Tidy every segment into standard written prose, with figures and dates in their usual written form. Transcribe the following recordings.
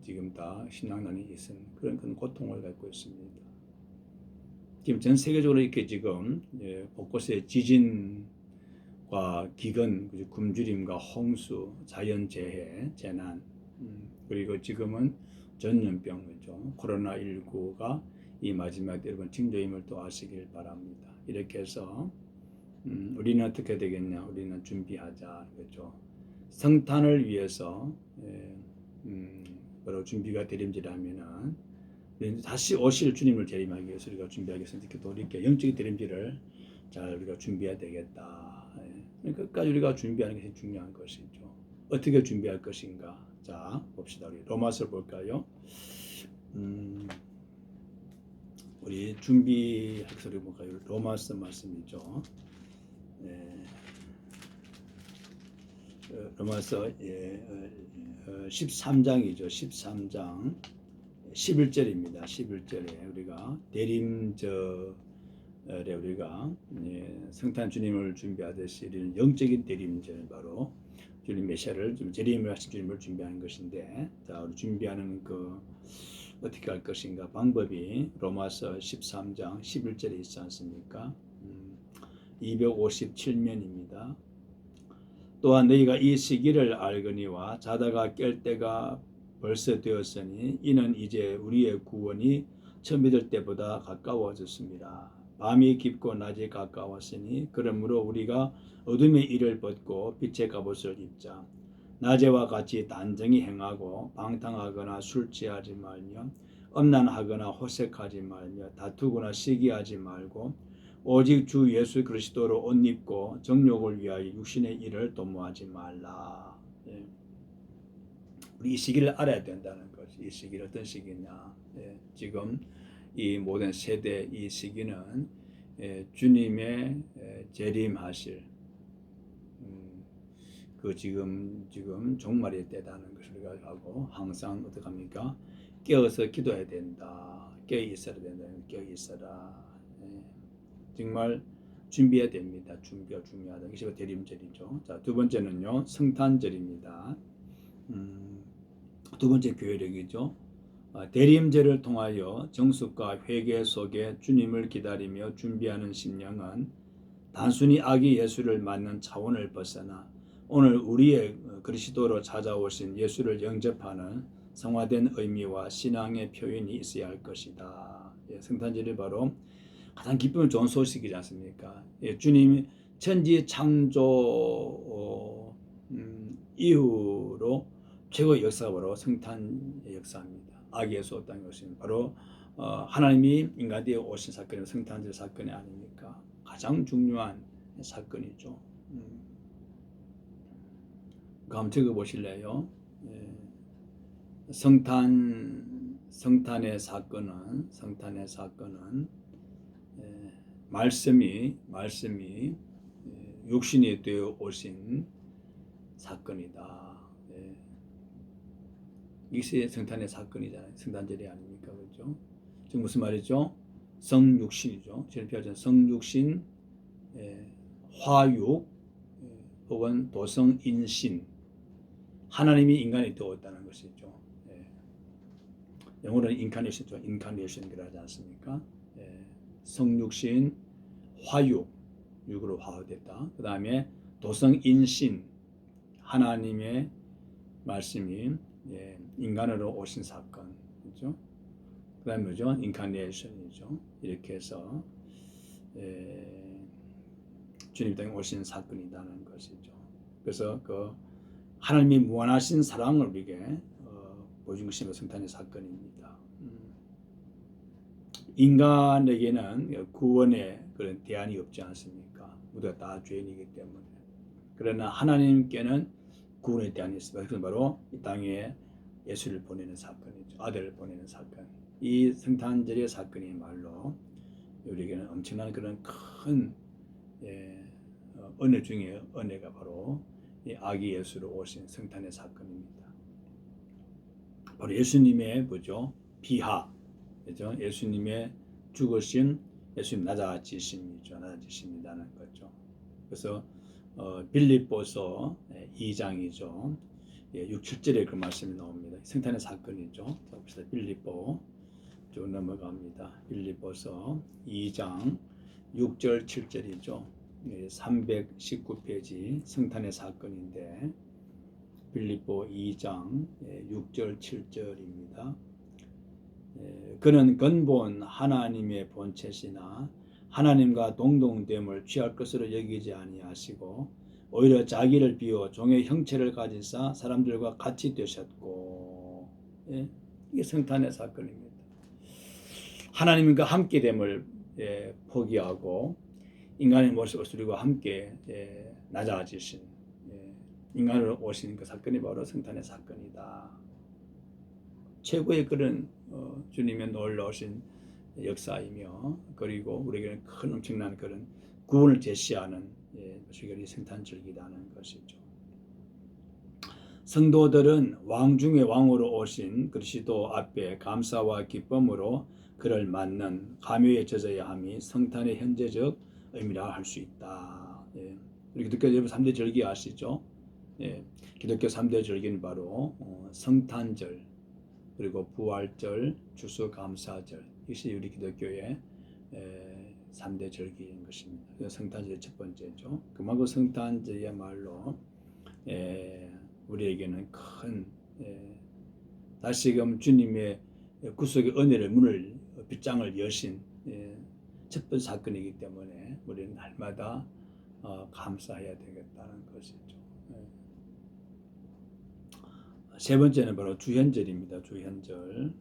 지금 다 신앙난이 있은 그런 고통을 갖고 있습니다. 지금 전 세계적으로 이렇게 지금 곳곳에 지진과 기근, 굶주림과 홍수, 자연재해, 재난, 그리고 지금은 전염병이죠. 코로나19가 이 마지막 여러분 징조임을 또 아시길 바랍니다. 이렇게 해서 우리는 어떻게 되겠냐? 우리는 준비하자, 그렇죠? 성탄을 위해서 바로 준비가 되림질하면은 다시 오실 주님을 재림하기 위해서 우리가 준비하겠습니다. 또 이렇게 영적인 대림질을 잘 우리가 준비해야 되겠다. 끝까지 우리가 준비하는 것이 중요한 것이죠. 어떻게 준비할 것인가? 자, 봅시다. 우리 로마서 볼까요? 우리 준비할 것을 볼까요? 로마서 말씀이죠. 로마서 13장이죠. 13장 11절입니다. 11절에 우리가 대림절에 우리가 성탄 주님을 준비하듯이 우리는 영적인 대림절, 바로 주님 메시아를 좀 재림을 하신 주님을 준비하는 것인데, 자, 우리 준비하는 어떻게 할 것인가 방법이 로마서 13장 11절에 있지 않습니까? 257면입니다. 또한 너희가 이 시기를 알거니와 자다가 깰 때가 벌써 되었으니 이는 이제 우리의 구원이 처음 믿을 때보다 가까워졌습니다. 밤이 깊고 낮이 가까웠으니 그러므로 우리가 어둠의 일을 벗고 빛의 갑옷을 입자. 낮에와 같이 단정히 행하고 방탕하거나 술 취하지 말며 음란하거나 호색하지 말며 다투거나 시기하지 말고 오직 주 예수 그리스도로 옷 입고 정욕을 위하여 육신의 일을 도모하지 말라. 우리 이 시기를 알아야 된다는 것이, 이 시기는 어떤 시기냐? 지금 이 모든 세대 이 시기는 주님의 재림하실 지금 종말의 때다는 것을 우리가 하고, 항상 어떻게 합니까? 깨어서 기도해야 된다. 깨어 있어야 된다. 깨어 있어라. 정말 준비해야 됩니다. 준비가 중요하다. 이것이 대림절이죠. 자, 두 번째는요, 성탄절입니다. 두 번째 교회력이죠. 대림절을 통하여 정숙과 회개 속에 주님을 기다리며 준비하는 심령은 단순히 아기 예수를 맞는 차원을 벗어나 오늘 우리의 그리스도로 찾아오신 예수를 영접하는 성화된 의미와 신앙의 표현이 있어야 할 것이다. 성탄절이 바로 가장 기쁨 좋은 소식이지 않습니까? 주님이 천지 창조 이후로 최고의 역사가 바로 성탄의 역사입니다. 아기 예수 땅에 오신 바로 하나님이 인간되어 오신 사건이 성탄절 사건이 아닙니까? 가장 중요한 사건이죠. 한번 적어보실래요? 성탄의 사건은 말씀이 육신이 되어 오신 사건이다. 이것이 성탄의 사건이잖아요. 성탄절이 아닙니까? 그렇죠? 지금 무슨 말이죠? 성육신이죠. 지금 표현 성육신, 화육, 혹은 도성인신, 하나님이 인간이 되었다는 것이죠. 영어로는 인카네이션이죠. 인카네이션이라고 하지 않습니까? 성육신, 화육, 육으로 화합됐다. 그 다음에 도성인신, 하나님의 말씀이 인간으로 오신 사건, 그렇죠? 그 다음에 뭐죠? 인카네이션이죠. 이렇게 해서 주님 땅에 오신 사건이라는 것이죠. 그래서 하나님이 무한하신 사랑을 우리에게 보여준 것이 성탄의 사건입니다. 인간에게는 구원의 그런 대안이 없지 않습니까? 모두가 다 죄인이기 때문에. 그러나 하나님께는 구원의 대안이 있습니다. 그것은 바로 이 땅에 예수를 보내는 사건이죠. 아들을 보내는 사건. 이 성탄절의 사건이야말로 우리에게는 엄청난 그런 큰 은혜 중에 은혜가 바로 이 아기 예수로 오신 성탄의 사건입니다. 바로 예수님의 뭐죠? 비하, 그죠? 예수님의 죽으신 예수님 낮아지심이죠. 낮아지심이라는 거죠. 그래서 빌립보서 2장이죠. 6, 7절에 그 말씀이 나옵니다. 성탄의 사건이죠. 자, 봅시다. 빌립보 쭉 넘어갑니다. 빌립보서 2장 6절 7절이죠. 319페이지 성탄의 사건인데 빌립보 2장 6절 7절입니다. 그는 근본 하나님의 본체시나 하나님과 동등됨을 취할 것으로 여기지 아니하시고 오히려 자기를 비워 종의 형체를 가지사 사람들과 같이 되셨고, 이게 성탄의 사건입니다. 하나님과 함께됨을 포기하고 인간의 모습을 누리고 함께 낮아지신 인간으로 오신 그 사건이 바로 성탄의 사건이다. 최고의 그런 주님의 놀라우신 역사이며, 그리고 우리에게는 큰 엄청난 그런 구원을 제시하는 것이 성탄절기라는 것이죠. 성도들은 왕 중의 왕으로 오신 그리스도 앞에 감사와 기쁨으로 그를 맞는 감회에 젖어야 함이 성탄의 현재적 의미라 할 수 있다. 우리 기독교 여러분 3대 절기 아시죠? 기독교 3대 절기는 바로 성탄절, 그리고 부활절, 추수감사절, 이것이 우리 기독교의 3대 절기인 것입니다. 성탄절이 첫 번째죠. 그만큼 성탄절이야말로 우리에게는 큰 다시금 주님의 구속의 은혜를 문을 빗장을 여신 첫 번째 사건이기 때문에 우리는 날마다 감사해야 되겠다는 것이죠. 세 번째는 바로 주현절입니다. 주현절.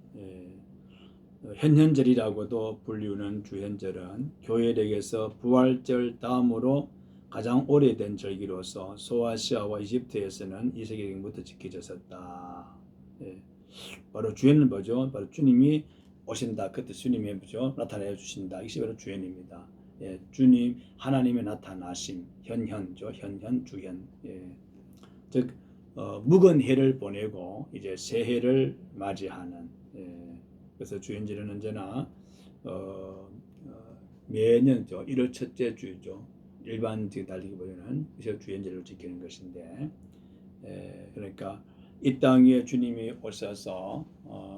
현현절이라고도 불리우는 주현절은 교회력에서 부활절 다음으로 가장 오래된 절기로서 소아시아와 이집트에서는 2세기경부터 지켜졌었다. 바로 주현은 뭐죠? 바로 주님이 오신다. 그때 주님이 뭐죠? 나타내 주신다. 이것이 바로 주현입니다. 주님 하나님의 나타나심, 현현죠. 현현 주현. 즉 묵은 해를 보내고 이제 새해를 맞이하는. 그래서 주현절은 언제나 매년 1월 첫째 주죠. 일반적인 달리기보다는 그래서 주현절을 지키는 것인데, 그러니까 이 땅에 주님이 오셔서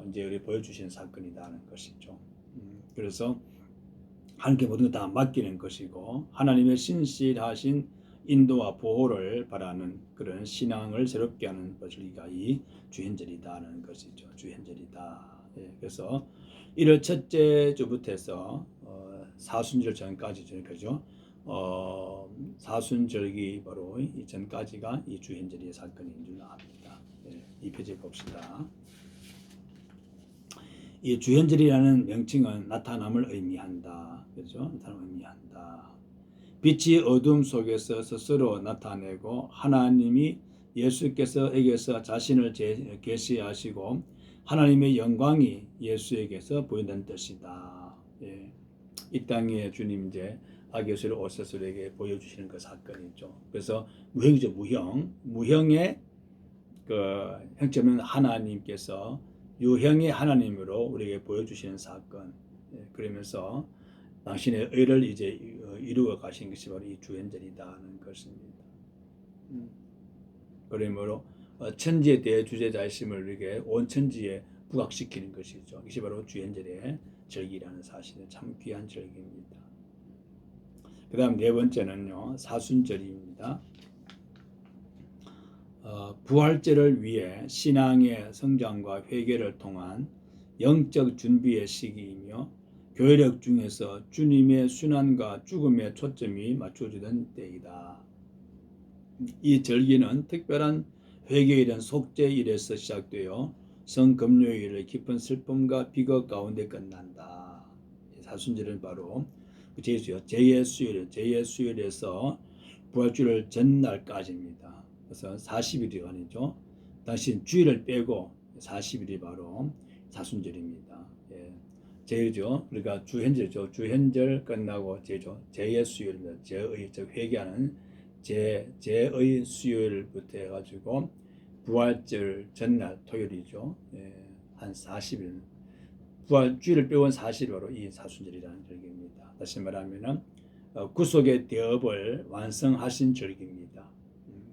이제 우리 보여주신 사건이라는 것이죠. 그래서 하나님께 모든 것 다 맡기는 것이고 하나님의 신실하신 인도와 보호를 바라는 그런 신앙을 새롭게 하는 절기가 이 주현절이다는 것이죠. 주현절이다. 그래서 1월 첫째 주부터 해서 사순절 전까지 그죠? 사순절기 바로 이 전까지가 이 주현절의 사건인 줄 압니다. 이 페이지 봅시다. 이 주현절이라는 명칭은 나타남을 의미한다. 그죠? 나타남을 의미한다. 빛이 어둠 속에서 스스로 나타내고 하나님이 예수께서에게서 자신을 계시하시고 하나님의 영광이 예수에게서 보인다는 뜻이다. 이 땅에 주님 이제 아기예수를 오셔서 우리에게 보여주시는 그 사건이죠. 그래서 무형이죠. 무형의 그 형체는 하나님께서 유형의 하나님으로 우리에게 보여주시는 사건. 그러면서 당신의 의를 이제 이루어 가신 것이 바로 이 주현절이다는 것입니다. 그러므로 천지에 대해 주제자이심을 우리에게 온 천지에 부각시키는 것이죠. 이것이 바로 주현절의 절기라는 사실은 참 귀한 절기입니다. 그 다음 네 번째는요, 사순절입니다. 부활절을 위해 신앙의 성장과 회개를 통한 영적 준비의 시기이며 교회력 중에서 주님의 순환과 죽음에 초점이 맞춰지던 때이다. 이 절기는 특별한 회개일은 속죄일에서 시작되어 성금요일의 깊은 슬픔과 비극 가운데 끝난다. 사순절은 바로 제2수요일에서 부활주일 전날까지입니다. 그래서 40일이 아니죠. 당신 주일을 빼고 40일이 바로 사순절입니다. 제의죠. 그러니까 주현절이죠. 주현절 끝나고 제죠. 제의 수요일입니다. 제의 즉 회개하는 제의 수요일부터 해가지고 부활절 전날 토요일이죠. 한 40일. 부활주일을 빼온 40일 바로 이 사순절이라는 절기입니다. 다시 말하면은 구속의 대업을 완성하신 절기입니다.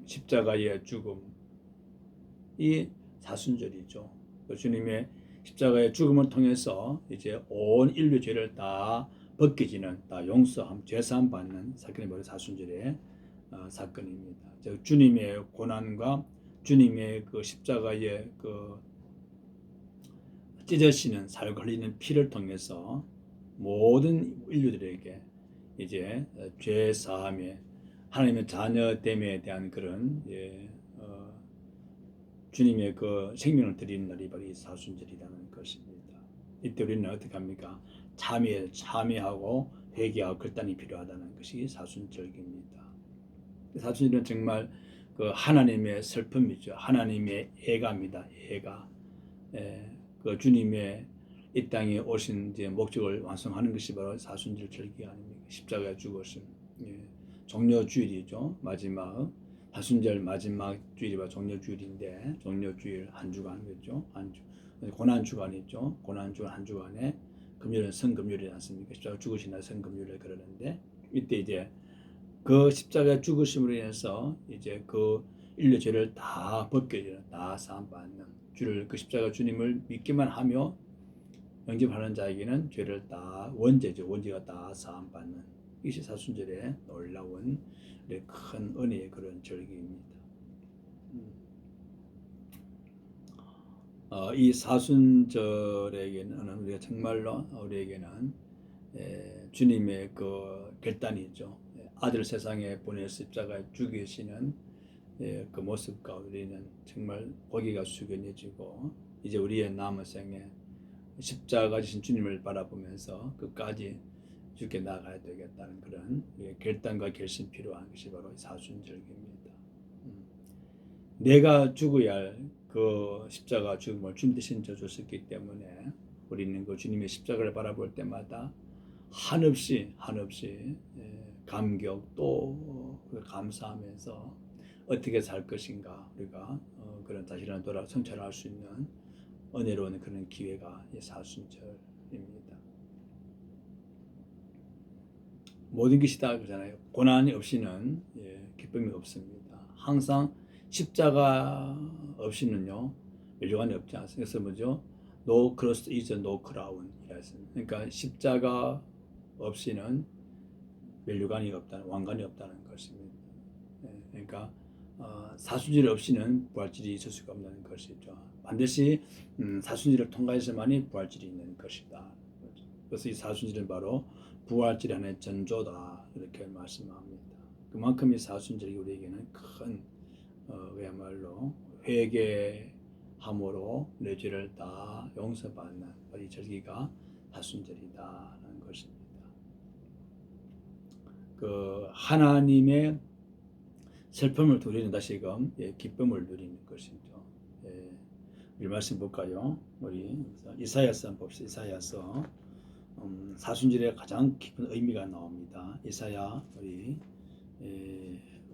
십자가의 죽음, 이 사순절이죠. 그 주님의 십자가의 죽음을 통해서 이제 온 인류 죄를 다 벗겨지는, 다 용서함, 죄사함 받는 사건이 바로 사순절의 사건입니다. 즉 주님의 고난과 주님의 그 십자가의 그 찢어지는 살과 흘리는 피를 통해서 모든 인류들에게 이제 죄 사함에 하나님의 자녀됨에 대한 그런 주님의 그 생명을 드리는 날이 바로 이 사순절이라는 것입니다. 이때 우리는 어떻게 합니까? 참회하고 회개하고 결단이 필요하다는 것이 사순절입니다. 사순절은 정말 그 하나님의 슬픔이죠. 하나님의 애가입니다. 애가. 그 주님의 이 땅에 오신 이제 목적을 완성하는 것이 바로 사순절 절기 아닙니까? 십자가에 죽으신 종료주일이죠. 마지막 사순절 마지막 주일이 바로 종료주일인데, 종료주일 한 주간 그죠? 한 주, 고난 주간이죠. 고난 주간 한 주간에 금요일은 성금요일이지 않습니까? 십자가 죽으신 날 성금요일을 그러는데, 이때 이제 그 십자가 죽으심으로 인해서 이제 그 인류 죄를 다 벗겨지는, 다 사함받는 주를, 그 십자가 주님을 믿기만 하며 영접하는 자에게는 죄를 다 원죄죠. 원죄가 다 사함받는 이것이 사순절의 놀라운 큰 은혜의 그런 절기입니다. 이 사순절에게는 우리가 정말로 우리에게는 주님의 그 결단이죠. 아들 세상에 보내서 십자가에 죽이시는 그 모습과 우리는 정말 고개가 숙연해지고, 이제 우리의 남은 생에 십자가 지신 주님을 바라보면서 끝까지 주께 나가야 되겠다는 그런 결단과 결심이 필요한 것이 바로 사순절기입니다. 내가 죽어야 할 그 십자가 죽음을 주님 대신 져주셨기 때문에 우리는 그 주님의 십자가를 바라볼 때마다 한없이 감격 또 감사하면서 어떻게 살 것인가, 우리가 그런 자신을 돌아 성찰할 수 있는 은혜로운 그런 기회가 사순절입니다. 모든 것이 다 그렇잖아요. 고난이 없이는 기쁨이 없습니다. 항상 십자가 없이는요 멸류관이 없지 않습니까? 그래서 뭐죠? No cross is no crown이라 했습니다. 그러니까 십자가 없이는 멸류관이 없다는, 왕관이 없다는 것입니다. 그러니까 사순절 없이는 부활절이 있을 수가 없는 것이죠. 반드시 사순절을 통과해서만이 부활절이 있는 것이다. 그래서 이 사순절은 바로 부활절의 하나의 전조다, 이렇게 말씀합니다. 그만큼 이 사순절이 우리에게는 큰 그야말로 회개함으로 내 죄를 다 용서받는 이 절기가 사순절이다라는 것입니다. 그 하나님의 슬픔을 누리는 다시금 기쁨을 누리는 것이죠. 우리 말씀 볼까요? 우리 이사야서 한번 봅시다. 이사야서 사순절에 가장 깊은 의미가 나옵니다. 이사야 우리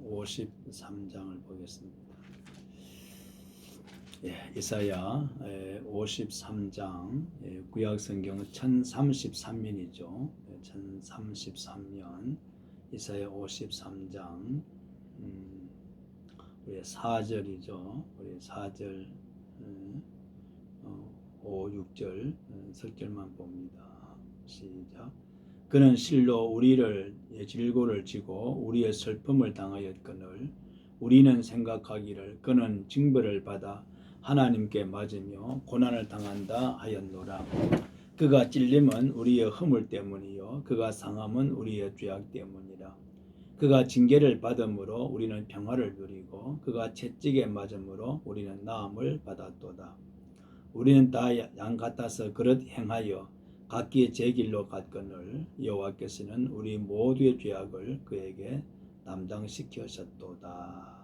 53장을 보겠습니다. 이사야 53장 구약 성경은 1033년이죠. 1033년 이사야 53장 우리 4절이죠. 우리 4절 5, 6절 석절만 봅니다. 시작. 그는 실로 우리를 질고를 지고 우리의 슬픔을 당하였거늘 우리는 생각하기를 그는 징벌을 받아 하나님께 맞으며 고난을 당한다 하였노라. 그가 찔림은 우리의 허물 때문이요 그가 상함은 우리의 죄악 때문이라. 그가 징계를 받음으로 우리는 평화를 누리고 그가 채찍에 맞음으로 우리는 나음을 받았도다. 우리는 다 양 같아서 그릇 행하여 각기 제 길로 갔거늘 여호와께서는 우리 모두의 죄악을 그에게 담당시키셨도다.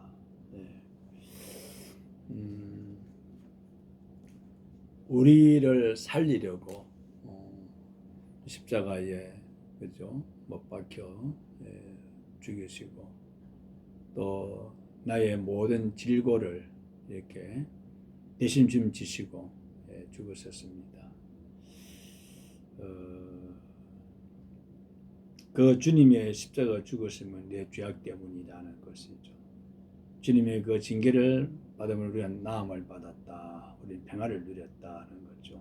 우리를 살리려고 십자가에 그죠 못 박혀 죽이시고 또 나의 모든 질고를 이렇게 대신 지시고 죽으셨습니다. 그 주님의 십자가 죽으심은 내 죄악 때문이라는 것이죠. 주님의 그 징계를 받음으로 우리는 나음을 받았다. 우리는 평화를 누렸다는 거죠.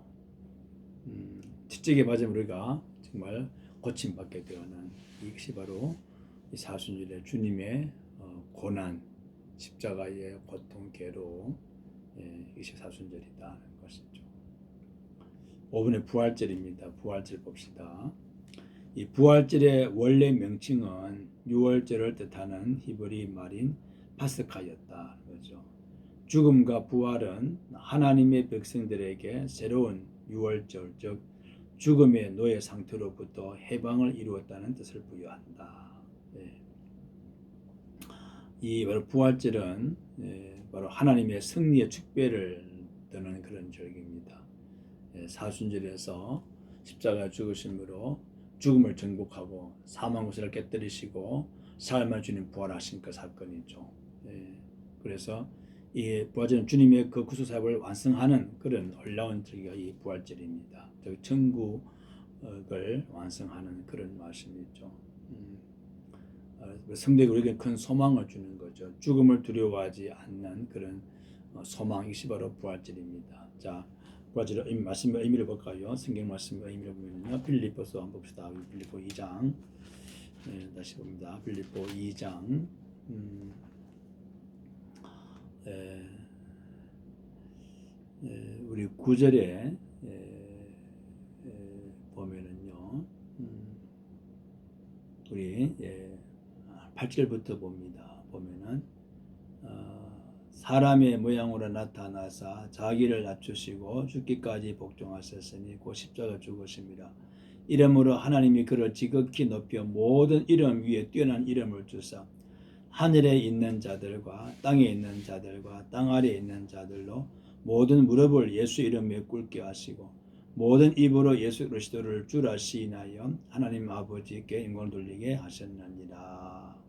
지적에 맞으면 우리가 정말 고침받게 되는 이것이 바로 이 사순절의 주님의 고난, 십자가의 고통, 괴로움, 이것이 사순절이다는 것이죠. 5번의 부활절입니다. 부활절 봅시다. 이 부활절의 원래 명칭은 유월절을 뜻하는 히브리 말인 파스카였다. 그렇죠. 죽음과 부활은 하나님의 백성들에게 새로운 유월절, 즉 죽음의 노예 상태로부터 해방을 이루었다는 뜻을 부여한다. 이 바로 부활절은 바로 하나님의 승리의 축배를 드는 그런 절기입니다. 사순절에서 십자가 죽으심으로 죽음을 정복하고 사망 구세를 깨뜨리시고 삶을 주님 부활하신 그 사건이죠. 그래서 이 부활절은 주님의 그 구속 사역을 완성하는 그런 놀라운 절기가 이 부활절입니다. 즉 천국을 완성하는 그런 말씀이죠. 성도에게 우리에게 큰 소망을 주는 거죠. 죽음을 두려워하지 않는 그런 소망, 이것이 바로 부활절입니다. 자, 부활절의 말씀의 의미를 볼까요? 성경 말씀의 의미를 보면요, 빌립보서 한번 봅시다. 빌립보 2장, 다시 봅니다. 빌립보 2장, 우리 9절에 보면은요, 우리 8절부터 봅니다. 보면은 사람의 모양으로 나타나사 자기를 낮추시고 죽기까지 복종하셨으니 곧 십자가 죽으심이라. 이름으로 하나님이 그를 지극히 높여 모든 이름 위에 뛰어난 이름을 주사 하늘에 있는 자들과 땅에 있는 자들과 땅 아래에 있는 자들로 모든 무릎을 예수 이름에 꿇게 하시고 모든 입으로 예수 그리스도를 주라 시인하여 하나님 아버지께 영광을 돌리게 하셨느니라.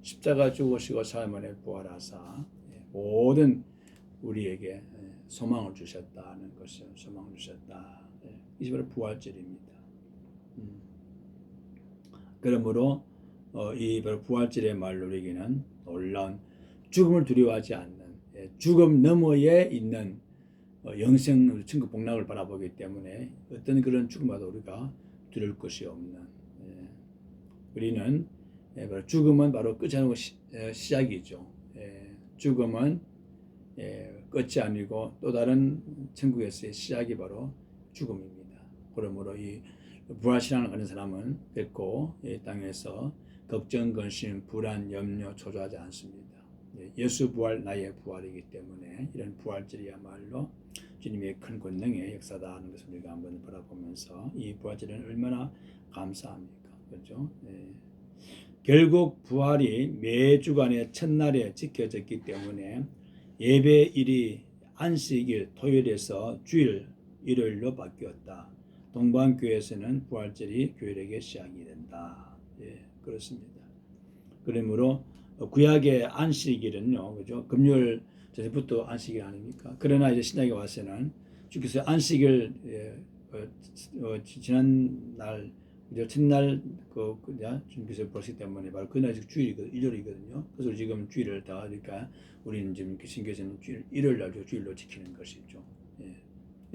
십자가 죽으시고 사흘 만에 부활하사 모든 우리에게 소망을 주셨다는 것을 소망을 주셨다. 이게 바로 부활절입니다. 그러므로 이 바로 부활절의 말로 우리에게는 놀라운 죽음을 두려워하지 않는 죽음 너머에 있는 영생 천국 복락을 바라보기 때문에 어떤 그런 죽음마다 우리가 두려울 것이 없는 우리는 바로 죽음은 바로 끝이 아니고 시작이죠. 죽음은 끝이 아니고 또 다른 천국에서의 시작이 바로 죽음입니다. 그러므로 이 부활신앙을 가진 사람은 결코 이 땅에서 걱정, 근심, 불안, 염려, 초조하지 않습니다. 예수 부활 나의 부활이기 때문에 이런 부활절이야말로 주님의 큰 권능의 역사다 하는 것을 우리가 한번 바라보면서 이 부활절은 얼마나 감사합니까? 그렇죠? 결국 부활이 매 주간의 첫날에 지켜졌기 때문에 예배일이 안식일 토요일에서 주일 일요일로 바뀌었다. 동방교회에서는 부활절이 교회에게 시작이 된다. 그렇습니다. 그러므로 구약의 안식일은요, 그죠? 금요일 전부터 안식일 아닙니까? 그러나 이제 신약에 와서는 주께서 안식일 지난 날 첫날 주님께서 보시기 때문에 바로 그날이 일요일이거든요. 그래서 지금 주일을 다 그러니까 우리는 지금 신교에서는 일요일 날 주일로 지키는 것이죠.